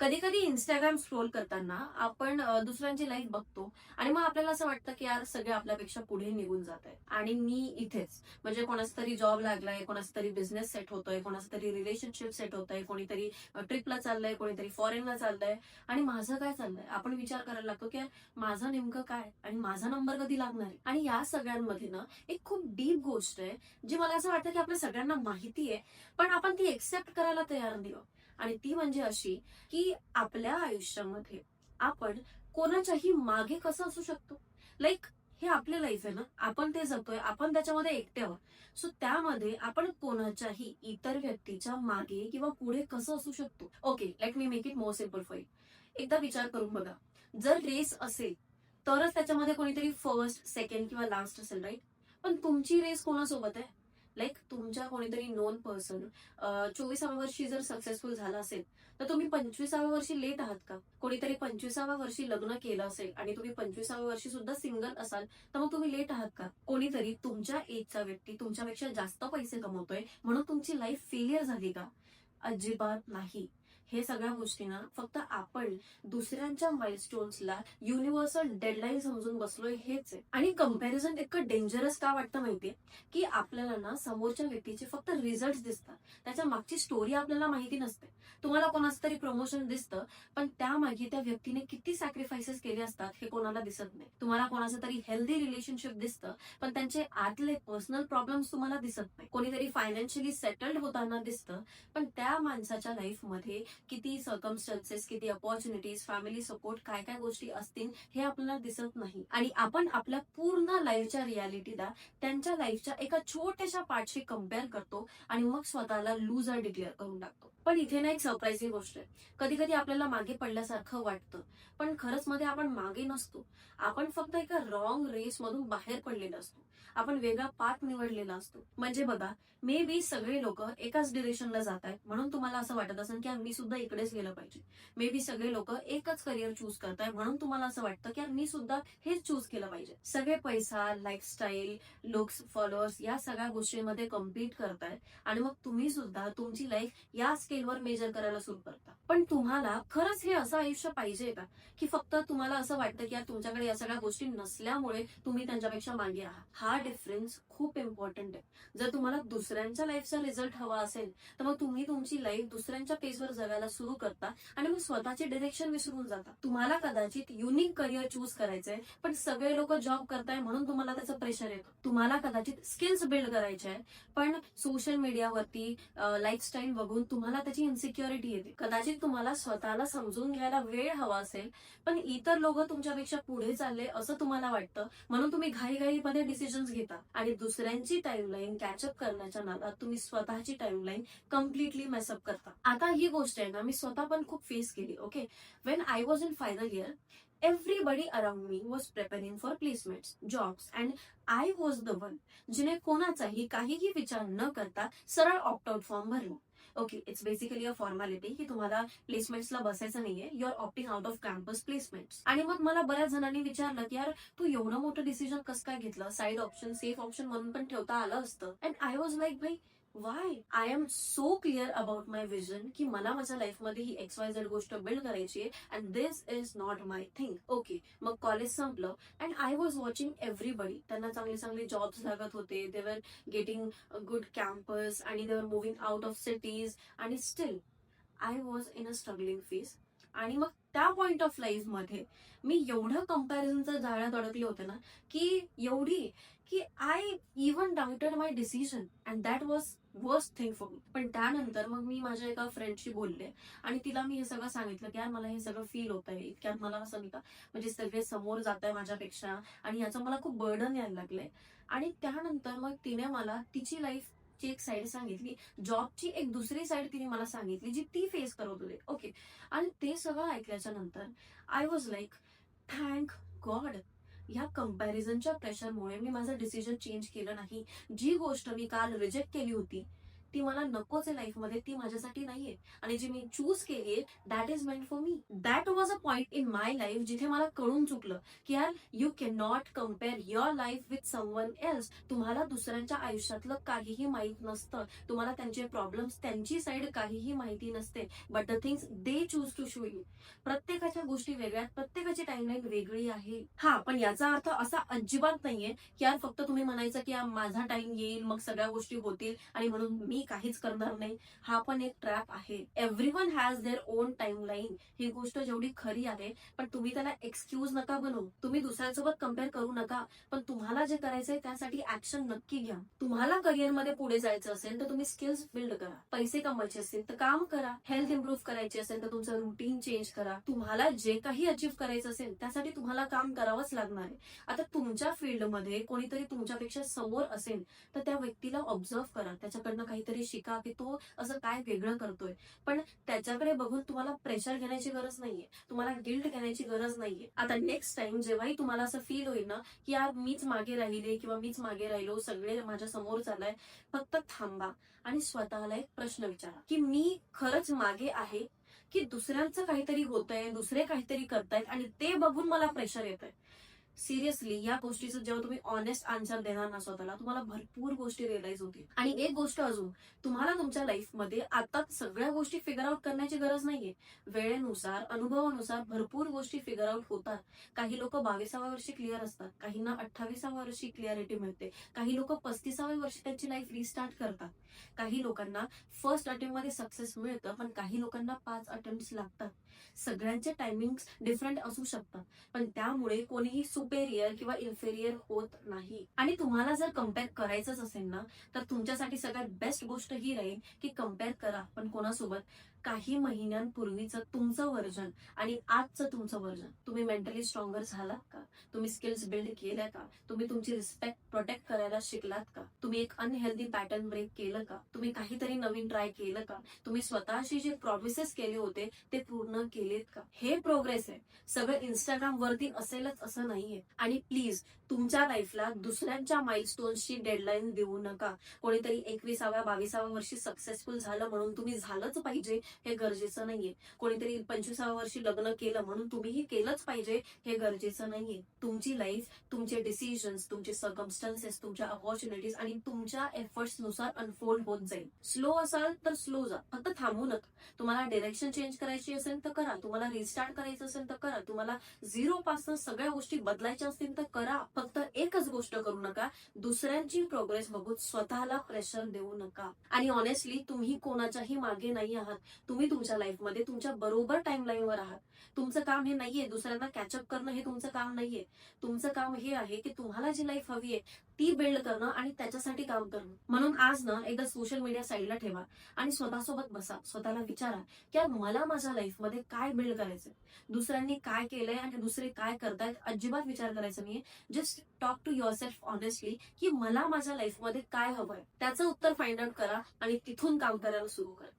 कधी कधी Instagram scroll करताना आपण दुसऱ्यांची लाईफ बघतो आणि मग आपल्याला असं वाटतं की यार सगळे आपल्यापेक्षा पुढे निघून जात आहे आणि मी इथेच. म्हणजे कोणाचा तरी जॉब लागलाय, कोणाचा तरी बिझनेस सेट होतोय, कोणाचं तरी रिलेशनशिप सेट होतंय, कोणीतरी ट्रिपला चाललंय, कोणीतरी फॉरेनला चाललंय आणि माझं काय चाललंय. आपण विचार करायला लागतो की यार माझं नेमकं काय आणि माझा नंबर कधी लागणार आहे. आणि या सगळ्यांमध्ये ना एक खूप डीप गोष्ट आहे जी मला असं वाटतं की आपल्या सगळ्यांना माहिती आहे, पण आपण ती एक्सेप्ट करायला तयार नाही आहोत. आणि ती म्हणजे अशी की आपल्या आयुष्यामध्ये आपण कोणाच्याही मागे कसं असू शकतो. लाईक हे आपलं लाईफ आहे ना, आपण ते जगतोय, आपण त्याच्यामध्ये एकटे आहोत. सो त्यामध्ये आपण कोणाच्याही इतर व्यक्तीच्या मागे किंवा पुढे कसं असू शकतो. Okay, let me make it more simple for you. एकदा विचार करून बघा, जर रेस असेल तरच त्याच्यामध्ये कोणीतरी फर्स्ट, सेकंड किंवा लास्ट असेल, राईट? पण तुमची रेस कोणासोबत आहे? लाईक तुमच्या कोणीतरी नोन पर्सन 24व्या वर्षी जर सक्सेसफुल झाला असेल, तर तुम्ही 25व्या वर्षी लेट आहात का? कोणीतरी 25व्या वर्षी लग्न केलं असेल आणि तुम्ही 25व्या वर्षी सुद्धा सिंगल असाल, तर मग तुम्ही लेट आहात का? कोणीतरी तुमच्या एजचा व्यक्ती तुमच्यापेक्षा जास्त पैसे कमवतोय म्हणून तुमची लाईफ फेलियर झाली का? अजिबात नाही. हे सगळ्या गोष्टींना फक्त आपण दुसऱ्यांच्या माइलस्टोन्सला युनिव्हर्सल डेडलाईन समजून बसलोय हेच आहे. आणि कंपॅरिझन इतकं डेंजरस का वाटतं माहितीये? की आपल्याला ना समोरच्या व्यक्तीचे फक्त रिझल्ट दिसतात, त्याच्या मागची स्टोरी आपल्याला माहिती नसते. तुम्हाला कोणाचं तरी प्रमोशन दिसतं, पण त्यामागे त्या व्यक्तीने किती सॅक्रिफायसेस केले असतात हे कोणाला दिसत नाही. तुम्हाला कोणाचं तरी हेल्दी रिलेशनशिप दिसतं, पण त्यांचे आतले पर्सनल प्रॉब्लेम्स तुम्हाला दिसत नाही. कोणीतरी फायनान्शियली सेटल्ड होताना दिसतं, पण त्या माणसाच्या लाईफमध्ये किती सर्कमस्टन्सेस, किती अपॉर्च्युनिटीज, फॅमिली सपोर्ट, काय काय गोष्टी असतील हे आपल्याला दिसत नाही. आणि आपण आपल्या पूर्ण लाईफच्या रियालिटीला त्यांच्या लाईफच्या एका छोट्याशा पार्टशी कम्पेअर करतो आणि मग स्वतःला लूजर डिक्लेअर करून टाकतो. पण इथे ना एक सरप्राइझिंग गोष्ट आहे. कधी कधी आपल्याला मागे पडल्यासारखं वाटतं, पण खरंच मध्ये आपण मागे नसतो. आपण फक्त एका रॉंग रेस मधून बाहेर पडलेलो असतो. आपण वेगळा पाथ निवडलेला असतो. म्हणजे बघा, मे बी सगळे लोक एकाच डिरेक्शनला जात आहेत म्हणून तुम्हाला असं वाटत असेल की मी सुद्धा इकडेच गेलं पाहिजे. मे बी सगळे लोक एकच करिअर चूज करताय म्हणून तुम्हाला असं वाटतं की मी सुद्धा हेच चूज केलं पाहिजे. सगळे पैसा, लाईफस्टाईल, लुक्स, फॉलोअर्स या सगळ्या गोष्टींमध्ये कम्पीट करतायत आणि मग तुम्ही सुद्धा तुमची लाईफ या स्केलवर मेजर करायला सुरू करता. पण तुम्हाला खरंच हे असं आयुष्य पाहिजे का? की फक्त तुम्हाला असं वाटतं की यार तुमच्याकडे या सगळ्या गोष्टी नसल्यामुळे तुम्ही त्यांच्यापेक्षा मागे आहात. हा डिफरन्स खूप इम्पॉर्टंट आहे. जर तुम्हाला दुसऱ्यांच्या लाईफचा रिझल्ट हवा असेल, तर मग तुम्ही तुमची लाईफ दुसऱ्यांच्या पेसवर जगायला सुरू करता आणि मग स्वतःचे डिरेक्शन विसरून जाता. तुम्हाला कदाचित युनिक करिअर चूज करायचंय, पण सगळे लोक जॉब करताय म्हणून तुम्हाला त्याचं प्रेशर येतं. तुम्हाला कदाचित स्किल्स बिल्ड करायचे आहे, पण सोशल मीडियावरती लाईफस्टाईल बघून तुम्हाला त्याची इन्सिक्युरिटी येते. कदाचित तुम्हाला स्वतःला समजून घ्यायला वेळ हवा असेल, पण इतर लोक तुमच्यापेक्षा पुढे चालले असं तुम्हाला वाटतं म्हणून तुम्ही घाईघाईमध्ये डिसिजन्स घेता आणि दुसऱ्यांची टाइमलाईन कॅचअप करण्याच्या नादात तुम्ही स्वतःची टाइमलाईन कम्प्लिटली मेसअप करता. आता ही गोष्ट आहे ना, मी स्वतः पण खूप फेस केली. Okay, when I was in final year, everybody around me was preparing for placements, jobs, and I was the one जिने कोणाचाही काहीही विचार न करता सरळ ऑप्ट आउट फॉर्म भरला. Okay, it's basically a formality की तुम्हाला प्लेसमेंट्सला बसायचं नाहीये, you are opting out of campus placements. आणि मग मला बऱ्याच जणांनी विचारलं की यार तू एवढं मोठं डिसिजन कसं काय घेतलं, साईड ऑप्शन, सेफ ऑप्शन म्हणून पण ठेवता आलं असतं. अँड आय वॉज लाईक, भाई Y? I am so clear about my vision की मला माझ्या लाईफमध्ये ही XYZ गोष्ट बिल्ड करायची आहे and this is not my thing. Okay, मग कॉलेज संपलं and I was watching everybody. त्यांना चांगले चांगले जॉब्स लागत होते, दे वर गेटिंग गुड कॅम्पस आणि दे वर मुव्हिंग आउट ऑफ सिटीज. आणि still I was in a struggling phase. आणि मग त्या पॉइंट ऑफ लाईफ मध्ये मी एवढं कंपॅरिझनच्या जाळ्यात अडकले होते ना, की एवढी की I even doubted my decision and that was worst thing for me. पण त्यानंतर मग मी माझ्या एका फ्रेंडशी बोलले आणि तिला मी हे सगळं सांगितलं की यार मला हे सगळं फील होत आहे, इतक्यात मला असं नाही का म्हणजे सगळे समोर जात आहे माझ्यापेक्षा आणि याचं मला खूप बर्डन यायला लागलंय. आणि त्यानंतर मग तिने मला तिची लाईफ ची एक साईड सांगितली, जॉबची एक दुसरी साईड तिने मला सांगितली जी ती फेस करत होते. ओके, आणि ते सगळं ऐकल्याच्या नंतर I was like, thank God ह्या कंपॅरिझनच्या प्रेशरमुळे मी माझं डिसिजन चेंज केलं नाही. जी गोष्ट मी काल रिजेक्ट केली होती ती मला नकोच आहे लाईफमध्ये, ती माझ्यासाठी नाहीये. आणि जी मी चूज केलीये that is meant for me. That was a point in my life जिथे मला कळून चुकलं की यार you can not compare your life with someone else. तुम्हाला दुसऱ्यांच्या आयुष्यातलं काहीही माहित नसतं, तुम्हाला त्यांचे प्रॉब्लेम्स, त्यांची साईड काहीही माहिती नसते. But the things they choose to show you. प्रत्येकाच्या गोष्टी वेगळ्या, प्रत्येकाची टाइमलाईन वेगळी आहे. हा, पण याचा अर्थ असा अजिबात नाहीये की यार फक्त तुम्ही म्हणायचं की यार माझा टाइम येईल मग सगळ्या गोष्टी होतील आणि म्हणून मी काहीच करणार नाही. हा पण एक ट्रॅप आहे. Everyone has their own timeline. ही गोष्ट जेवढी खरी आहे, पण तुम्ही त्याला एक्सक्यूज नका बनवू. तुम्ही दुसऱ्यांसोबत कम्पेअर करू नका, पण तुम्हाला जे करायचंय त्यासाठी ऍक्शन नक्की घ्या. तुम्हाला करिअरमध्ये पुढे जायचं असेल तर तुम्ही स्किल्स बिल्ड करा. पैसे कमवायचे असतील तर काम करा. हेल्थ इम्प्रूव्ह करायची असेल तर तुमचं रुटीन चेंज करा. तुम्हाला जे काही अचीव्ह करायचं असेल त्यासाठी तुम्हाला काम करावंच लागणार आहे. आता तुमच्या फील्डमध्ये कोणीतरी तुमच्यापेक्षा समोर असेल तर त्या व्यक्तीला ऑब्झर्व करा, त्याच्याकडनं काहीतरी शिका की तो असं काय वेगळं करतोय. पण त्याच्याकडे बघून तुम्हाला प्रेशर घेण्याची गरज नाहीये, तुम्हाला गिल्ट घेण्याची गरज नाहीये. आता नेक्स्ट टाइम जेव्हाही तुम्हाला असं फील होईल ना की यार मीच मागे राहिले किंवा मीच मागे राहिलो, सगळे माझ्या समोर चाललंय, फक्त थांबा आणि स्वतःला एक प्रश्न विचारा की मी खरंच मागे आहे की दुसऱ्यांचं काहीतरी होतंय, दुसरे काहीतरी करतायत आणि ते बघून मला प्रेशर येतंय. सिरियसली या गोष्टीचं जेव्हा तुम्ही ऑनेस्ट आन्सर देणार ना स्वतःला, तुम्हाला भरपूर गोष्टी रिअलाइज होतील. आणि एक गोष्ट अजून, तुम्हाला तुमच्या लाईफमध्ये आता सगळ्या गोष्टी फिगर आउट करण्याची गरज नाहीये. वेळेनुसार, अनुभवानुसार भरपूर गोष्टी फिगर आउट होतात. काही लोक 22व्या वर्षी क्लिअर असतात, काहींना 28व्या वर्षी क्लिअरिटी मिळते, काही लोक 35व्या वर्षी त्यांची लाईफ रिस्टार्ट करतात. काही लोकांना फर्स्ट अटेम्प्ट मध्ये सक्सेस मिळतं, पण काही लोकांना 5 अटेम्प्ट लागतात. सगळ्यांचे टायमिंग्स डिफरंट असू शकतात, पण त्यामुळे कोणीही सुपेरियर किंवा इन्फेरियर होत नाही. आणि तुम्हाला जर कम्पेअर करायचंच असेल ना, तर तुमच्यासाठी सगळ्यात बेस्ट गोष्ट ही राहील की कम्पेअर करा, पण कोणासोबत? काही महिन्यांपूर्वीचं तुमचं व्हर्जन आणि आजचं तुमचं व्हर्जन. तुम्ही मेंटली स्ट्रॉंगर झालात का? तुम्ही स्किल्स बिल्ड केल्या का? तुम्ही तुमची रिस्पेक्ट प्रोटेक्ट करायला शिकलात का? तुम्ही एक अनहेल्दी पॅटर्न ब्रेक केलं का? तुम्ही काहीतरी नवीन ट्राय केलं का? तुम्ही स्वतःशी जे प्रॉमिसेस केले होते ते पूर्ण केलेत का? हे प्रोग्रेस आहे. सगळं इंस्टाग्राम वरती असेलच असं नाहीये. आणि प्लीज तुमच्या लाईफला दुसऱ्यांच्या माइलस्टोन्सची डेडलाईन देऊ नका. कोणीतरी 21व्या 22व्या वर्षी सक्सेसफुल झालं म्हणून तुम्ही झालंच पाहिजे हे गरजेचं नाहीये. कोणीतरी 25व्या वर्षी लग्न केलं म्हणून तुम्हीही केलंच पाहिजे हे गरजेचं नाहीये. तुमची लाईफ, तुमचे डिसिजन्स, तुमचे सर्कमस्टन्सेस, तुमच्या अपॉर्च्युनिटीज आणि तुमच्या एफर्ट्स नुसार अनफोल्ड होत जाईल. स्लो असाल तर स्लो जा, फक्त थांबू नका. तुम्हाला डायरेक्शन चेंज करायची असेल तर करा, तुम्हाला रिस्टार्ट करायचं असेल तर करा, तुम्हाला 0 पासून सगळ्या गोष्टी बदलायच्या असतील तर करा. फक्त एकच गोष्ट करू नका, दुसऱ्यांची प्रोग्रेस बघून स्वतःला प्रेशर देऊ नका. आणि ऑनेस्टली तुम्ही कोणाच्याही मागे नाही आहात. तुम्ही तुमच्या लाईफमध्ये तुमच्या बरोबर टाइमलाईनवर आहात. तुमचं काम हे नाहीये दुसऱ्यांना कॅचअप करणं, हे तुमचं काम नाहीये. तुमचं काम हे आहे की तुम्हाला जी लाईफ हवी आहे ती बिल्ड करणं आणि त्याच्यासाठी काम करणं. म्हणून आज ना एकदा सोशल मीडिया साईडला ठेवा आणि स्वतःसोबत बसा. स्वतःला विचारा की मला माझ्या लाईफमध्ये काय बिल्ड करायचंय. दुसऱ्यांनी काय केलंय आणि दुसरे काय करतायत अजिबात विचार करायचा नाहीये. Just talk to yourself honestly की मला माझ्या लाईफमध्ये काय हवंय, त्याचं उत्तर फाइंड आउट करा आणि तिथून काम करायला सुरू करा.